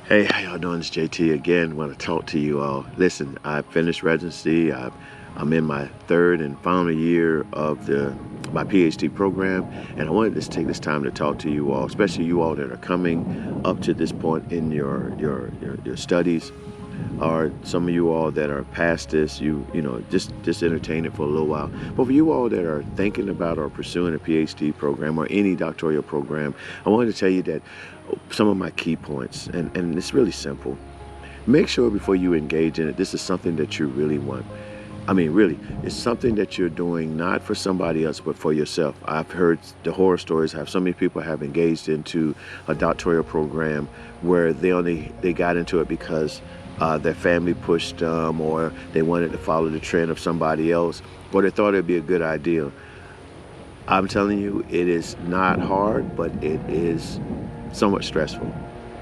Hey, how y'all doing? It's JT again. Want to talk to you all. Listen, I finished residency. I'm in my third and final year of my PhD program, and I wanted to take this time to talk to you all, especially you all that are coming up to this point in your studies, or some of you all that are past this. Just entertain it for a little while. But for you all that are thinking about or pursuing a PhD program or any doctoral program, I wanted to tell you that some of my key points, and it's really simple. Make sure before you engage in it, this is something that you really want. I mean, really, it's something that you're doing not for somebody else, but for yourself. I've heard the horror stories. Have so many people have engaged into a doctoral program where they got into it because their family pushed them, or they wanted to follow the trend of somebody else, or they thought it'd be a good idea. I'm telling you, it is not hard, but it is somewhat stressful.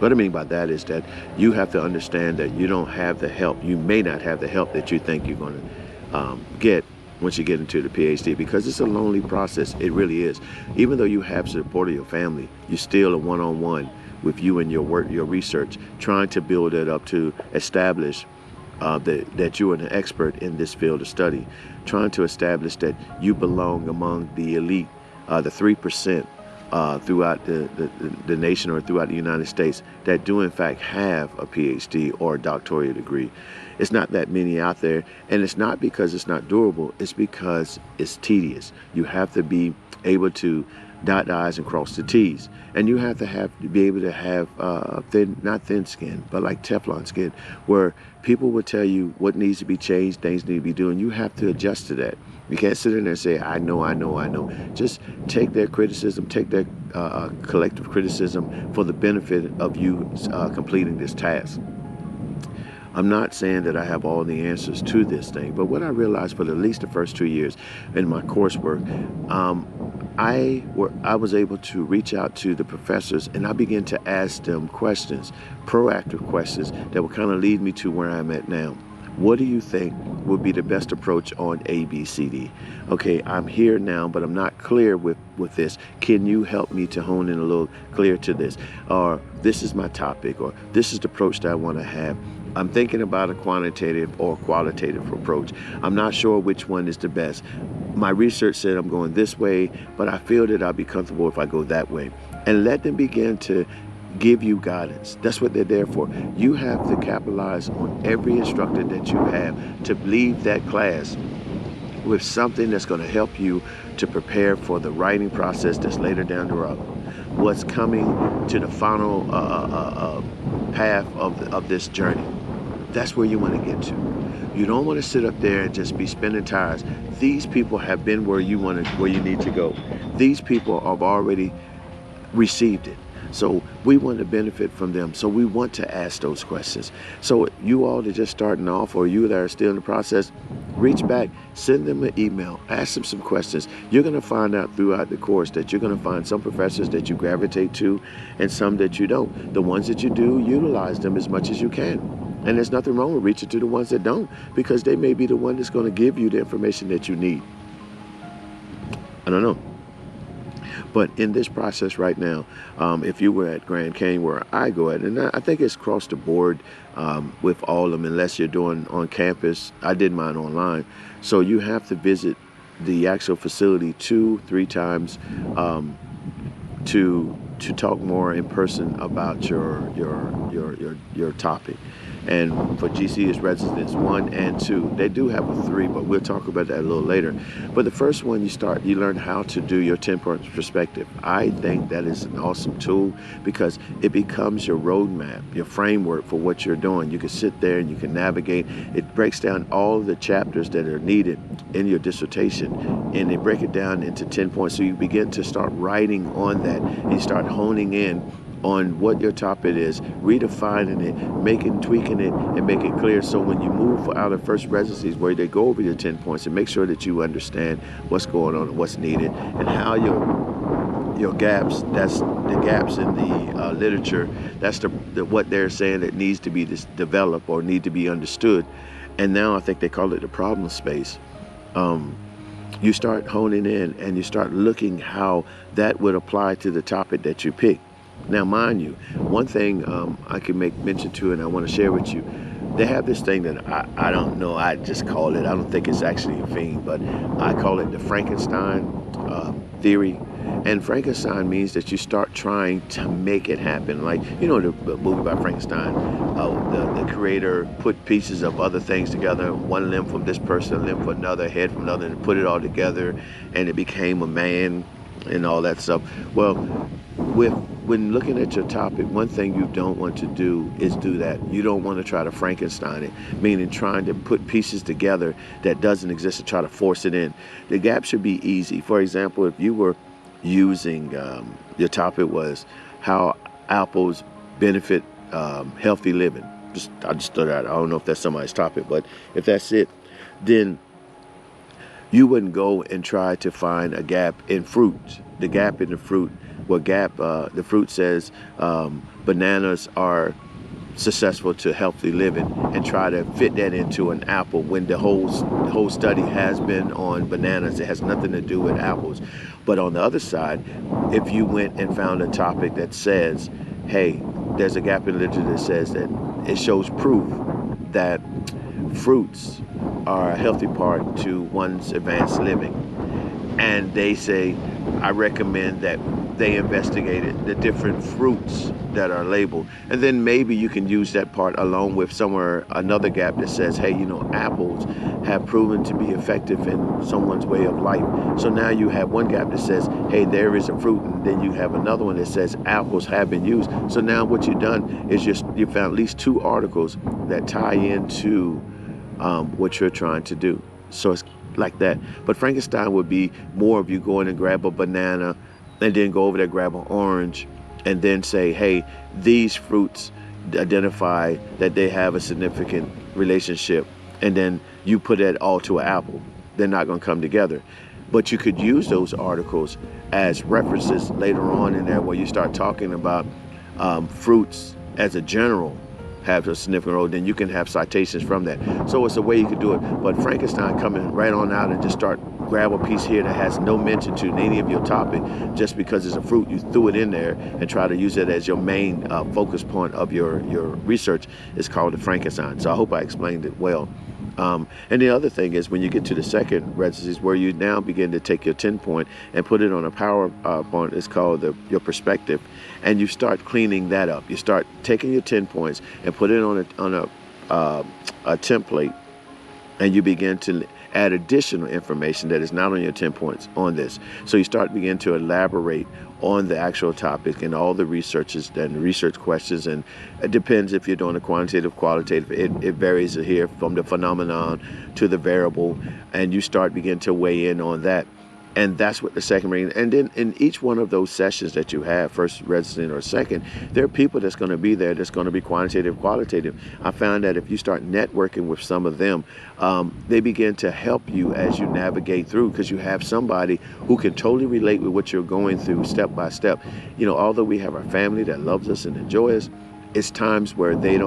What I mean by that is that you have to understand that you don't have the help. You may not have the help that you think you're going to get once you get into the PhD, because it's a lonely process. It really is. Even though you have support of your family, you're still a one-on-one with you and your work, your research, trying to build it up to establish that you are an expert in this field of study, trying to establish that you belong among the elite, the 3%. Throughout the nation or throughout the United States that do in fact have a PhD or a doctoral degree. It's not that many out there, and it's not because it's not doable, it's because it's tedious. You have to be able to dot the I's and cross the T's, and you have to be able to have not thin skin, but like Teflon skin, where people will tell you what needs to be changed, things need to be doing. You have to adjust to that. You can't sit in there and say, I know. Just take their criticism, take their collective criticism for the benefit of you completing this task. I'm not saying that I have all the answers to this thing, but what I realized for at least the first 2 years in my coursework, I was able to reach out to the professors, and I began to ask them questions, proactive questions that would kind of lead me to where I'm at now. What do you think would be the best approach on A, B, C, D? Okay, I'm here now, but I'm not clear with this. Can you help me to hone in a little clear to this? Or this is my topic, or this is the approach that I want to have. I'm thinking about a quantitative or qualitative approach. I'm not sure which one is the best. My research said I'm going this way, but I feel that I'll be comfortable if I go that way. And let them begin to give you guidance. That's what they're there for. You have to capitalize on every instructor that you have to leave that class with something that's going to help you to prepare for the writing process that's later down the road. What's coming to the final path of this journey. That's where you want to get to. You don't want to sit up there and just be spinning tires. These people have been where you need to go. These people have already received it. So we want to benefit from them. So we want to ask those questions. So you all that are just starting off, or you that are still in the process, reach back, send them an email, ask them some questions. You're going to find out throughout the course that you're going to find some professors that you gravitate to and some that you don't. The ones that you do, utilize them as much as you can. And there's nothing wrong with reaching to the ones that don't, because they may be the one that's going to give you the information that you need. I don't know. But in this process right now, if you were at Grand Canyon where I go at, and I think it's across the board with all of them, unless you're doing on campus. I did mine online. So you have to visit the actual facility 2-3 times to talk more in person about your topic. And for GCU is residence 1 and 2. They do have a 3, but we'll talk about that a little later. But the first one, you learn how to do your 10-point perspective. I think that is an awesome tool because it becomes your roadmap, your framework for what you're doing. You can sit there and you can navigate. It breaks down all the chapters that are needed in your dissertation, and they break it down into 10 points. So you begin to start writing on that, and you start honing in on what your topic is, redefining it, tweaking it, and make it clear. So when you move out of first residencies, where they go over your 10 points and make sure that you understand what's going on and what's needed, and how your gaps, that's the gaps in the literature, that's what they're saying that needs to be developed or need to be understood. And now I think they call it the problem space. You start honing in and you start looking how that would apply to the topic that you pick. Now, mind you, one thing I can make mention to and I want to share with you, they have this thing that I don't know, I just call it, I don't think it's actually a thing, but I call it the Frankenstein theory. And Frankenstein means that you start trying to make it happen. Like, you know, the movie by Frankenstein, the creator put pieces of other things together, one limb from this person, a limb from another, head from another, and put it all together, and it became a man and all that stuff. Well, when looking at your topic, one thing you don't want to do is do that. You don't want to try to Frankenstein it, meaning trying to put pieces together that doesn't exist and try to force it in. The gap should be easy. For example, if you were using, your topic was how apples benefit healthy living. I just thought that. I don't know if that's somebody's topic, but if that's it, then you wouldn't go and try to find a gap in fruit. The gap in the fruit, the fruit says bananas are successful to healthy living, and try to fit that into an apple when the whole study has been on bananas. It has nothing to do with apples. But on the other side, if you went and found a topic that says, hey, there's a gap in literature that says that it shows proof that fruits are a healthy part to one's advanced living, and they say, I recommend that they investigated the different fruits that are labeled. And then maybe you can use that part along with another gap that says, hey, you know, apples have proven to be effective in someone's way of life. So now you have one gap that says, hey, there is a fruit, and then you have another one that says apples have been used. So now what you've done is you found at least two articles that tie into what you're trying to do. So it's like that. But Frankenstein would be more of you going and grab a banana and then go over there, grab an orange, and then say, hey, these fruits identify that they have a significant relationship, and then you put that all to an apple. They're not going to come together. But you could use those articles as references later on in there where you start talking about fruits as a general have a significant role, then you can have citations from that. So it's a way you could do it. But Frankenstein coming right on out and just start grab a piece here that has no mention to any of your topic, just because it's a fruit, you threw it in there and try to use it as your main focus point of your research, is called the Frankenstein. So I hope I explained it well. And the other thing is when you get to the second residency, where you now begin to take your 10-point and put it on a PowerPoint, it's called your perspective, and you start cleaning that up. You start taking your 10 points and put it on a template, and you begin to add additional information that is not on your 10 points on this. So you begin to elaborate on the actual topic and all the researches and research questions, and it depends if you're doing a quantitative, qualitative. It varies here from the phenomenon to the variable, and you begin to weigh in on that. And that's what the second reading. And then in each one of those sessions that you have, first resident or second, there are people that's going to be there that's going to be quantitative, qualitative. I found that if you start networking with some of them, they begin to help you as you navigate through, because you have somebody who can totally relate with what you're going through step by step. You know, although we have our family that loves us and enjoys us, it's times where they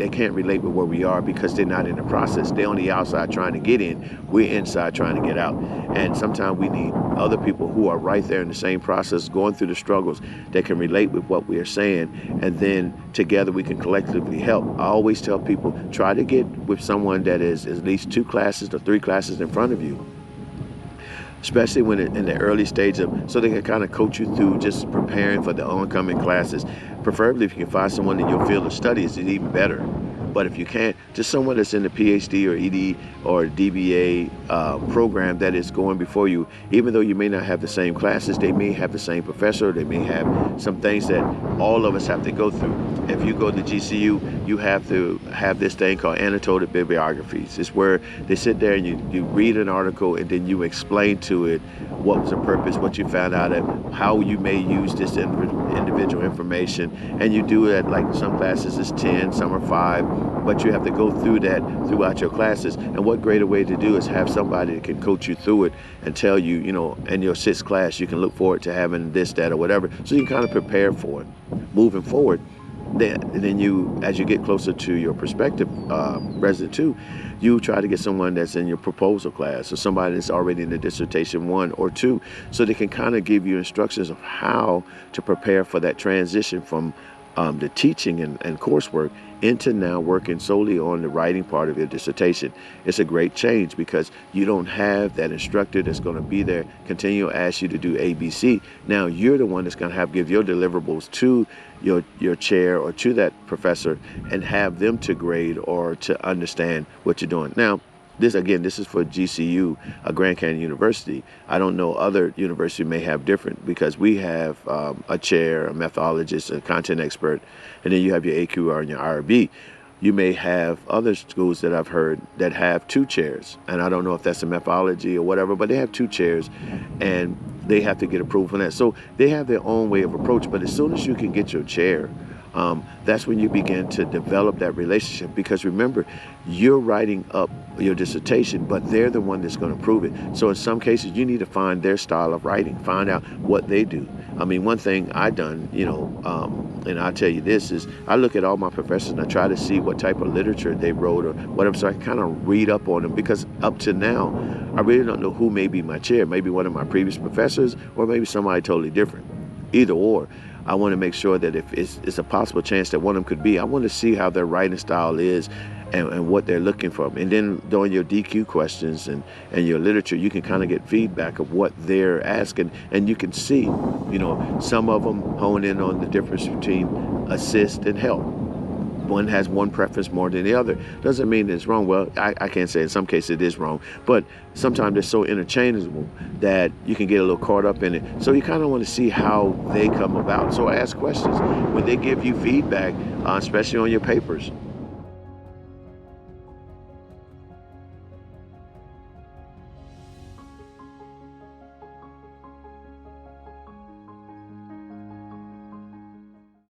can't relate with where we are because they're not in the process. They're on the outside trying to get in. We're inside trying to get out. And sometimes we need other people who are right there in the same process, going through the struggles, that can relate with what we are saying. And then together we can collectively help. I always tell people, try to get with someone that is at least 2 classes or 3 classes in front of you, especially when in the early stage so they can kind of coach you through just preparing for the oncoming classes. Preferably if you can find someone in your field of studies, it's even better. But if you can't, just someone that's in the PhD or ED or DBA program that is going before you. Even though you may not have the same classes, they may have the same professor, they may have some things that all of us have to go through. If you go to GCU, you have to have this thing called annotated bibliographies. It's where they sit there and you read an article and then you explain to it what was the purpose, what you found out, and how you may use this individual information. And you do it, like some classes is 10, some are 5, but you have to go through that throughout your classes. And what greater way to do is have somebody that can coach you through it and tell you, you know, in your 6th class, you can look forward to having this, that, or whatever. So you can kind of prepare for it. Moving forward, then you, as you get closer to your prospective resident two, you try to get someone that's in your proposal class or somebody that's already in the dissertation 1 or 2, so they can kind of give you instructions of how to prepare for that transition from the teaching and coursework into now working solely on the writing part of your dissertation. It's a great change because you don't have that instructor that's going to be there, continue to ask you to do ABC. Now you're the one that's going to have to give your deliverables to your chair or to that professor and have them to grade or to understand what you're doing. Now, this is for GCU, Grand Canyon University. I don't know, other universities may have different, because we have a chair, a methodologist, a content expert, and then you have your AQR and your IRB. You may have other schools that I've heard that have 2 chairs, and I don't know if that's a methodology or whatever, but they have 2 chairs, and they have to get approval for that. So they have their own way of approach, but as soon as you can get your chair, that's when you begin to develop that relationship, because remember, you're writing up your dissertation, but they're the one that's going to prove it. So in some cases, you need to find their style of writing, find out what they do. I mean, one thing I've done, and I'll tell you this, is I look at all my professors and I try to see what type of literature they wrote or whatever, so I kind of read up on them, because up to now, I really don't know who may be my chair. Maybe one of my previous professors, or maybe somebody totally different. Either or. I want to make sure that if it's a possible chance that one of them could be, I want to see how their writing style is and what they're looking for. And then during your DQ questions and your literature, you can kind of get feedback of what they're asking, and you can see, some of them hone in on the difference between assist and help. One has one preference more than the other. Doesn't mean it's wrong. Well, I can't say in some cases it is wrong, but sometimes they're so interchangeable that you can get a little caught up in it. So you kind of want to see how they come about. So ask questions. When they give you feedback, especially on your papers,